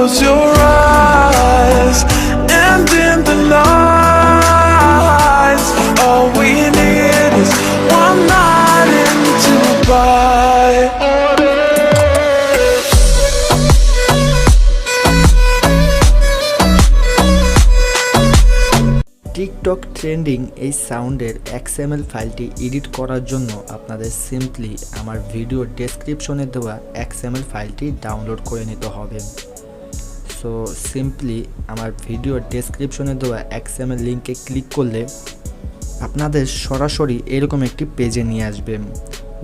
close your eyes, and in the night, all we need is one night in Dubai. TikTok trending এই সাউন্ডের XML ফাইলটি edit করার জন্য আপনাদের simply আমার ভিডিও ডেসক্রিপশনে দেওয়া XML ফাইলটি ডাউনলোড করে নিতে হবে। সো সিম্পলি আমার ভিডিও ডেসক্রিপশনে দেওয়া XML লিঙ্কে ক্লিক করলে আপনাদের সরাসরি এরকম একটি পেজে নিয়ে আসবে।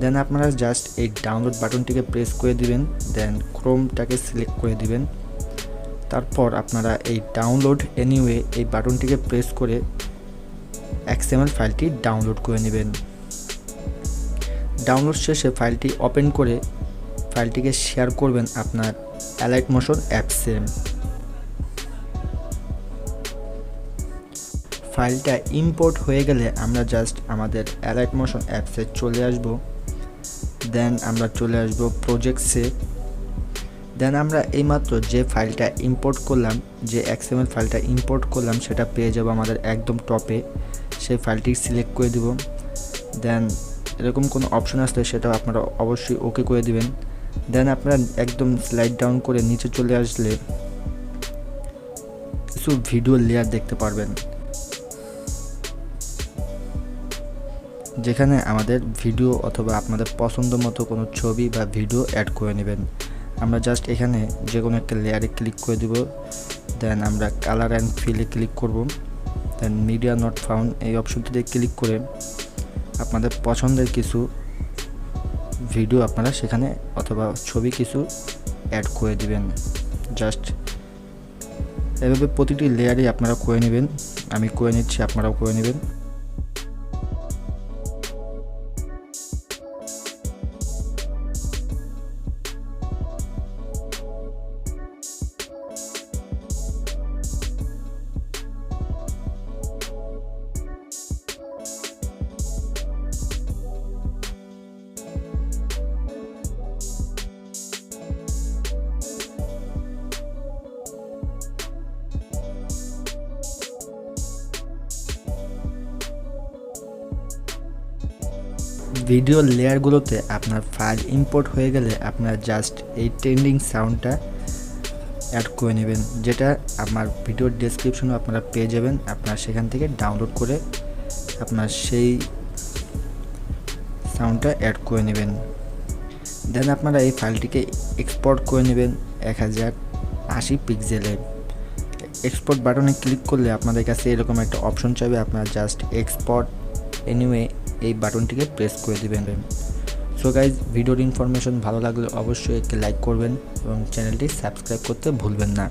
দেন আপনারা জাস্ট এই ডাউনলোড বাটনটিকে প্রেস করে দিবেন, দেন ক্রোমটাকে সিলেক্ট করে দিবেন। তারপর আপনারা এই ডাউনলোড এনিওয়ে এই বাটনটিকে প্রেস করে XML ফাইলটি ডাউনলোড করে নেবেন। ডাউনলোড শেষে ফাইলটি ওপেন করে ফাইলটিকে শেয়ার করবেন আপনার alight motion অ্যাপসে। ফাইলটা ইম্পোর্ট হয়ে গেলে আমরা জাস্ট আমাদের alight motion অ্যাপসে চলে আসব। দেন আমরা চলে আসব প্রজেক্টসে। দেন আমরা এইমাত্র যে ফাইলটা ইম্পোর্ট করলাম, যে XML ফাইলটা ইম্পোর্ট করলাম সেটা পেয়ে যাব আমাদের একদম টপে। সেই ফাইলটি সিলেক্ট করে দিব। দেন এরকম কোনো অপশন আসলে সেটাও আপনারা অবশ্যই ওকে করে দিবেন। দেন আপনারা একদম স্লাইড ডাউন করে নিচে চলে আসলে কিছু ভিডিও লেয়ার দেখতে পারবেন, যেখানে আমাদের ভিডিও অথবা আপনাদের পছন্দ মতো কোনো ছবি বা ভিডিও অ্যাড করে নেবেন। আমরা জাস্ট এখানে যে কোনো একটা লেয়ারে ক্লিক করে দিব। দেন আমরা কালার অ্যান্ড ফিলে ক্লিক করব। দেন মিডিয়া নট ফাউন্ড এই অপশনটিতে ক্লিক করে আপনাদের পছন্দের কিছু ভিডিও আপনারা সেখানে অথবা ছবি কিছু অ্যাড করে দিবেন। জাস্ট এভাবে প্রতিটি লেয়ারে আপনারা করে নেবেন। আমি করে নিচ্ছি, আপনারাও করে নেবেন। ভিডিও লেয়ারগুলোতে আপনার ফাইল ইম্পোর্ট হয়ে গেলে আপনারা জাস্ট এই ট্রেন্ডিং সাউন্ডটা অ্যাড করে নেবেন, যেটা আমার ভিডিওর ডেসক্রিপশনে আপনারা পেয়ে যাবেন। আপনারা সেখান থেকে ডাউনলোড করে আপনার সেই সাউন্ডটা অ্যাড করে নেবেন। দেন আপনারা এই ফাইলটিকে এক্সপোর্ট করে নেবেন 1080 পিক্সেলে। এক্সপোর্ট বাটনে ক্লিক করলে আপনাদের কাছে এরকম একটা অপশন চাইবে, আপনারা জাস্ট এক্সপোর্ট এনিওয়ে এই বাটনটিকে প্রেস করে দিবেন। সো গাইজ, ভিডিওর ইনফরমেশন ভালো লাগলে অবশ্যই একটি লাইক করবেন এবং চ্যানেলটি সাবস্ক্রাইব করতে ভুলবেন না।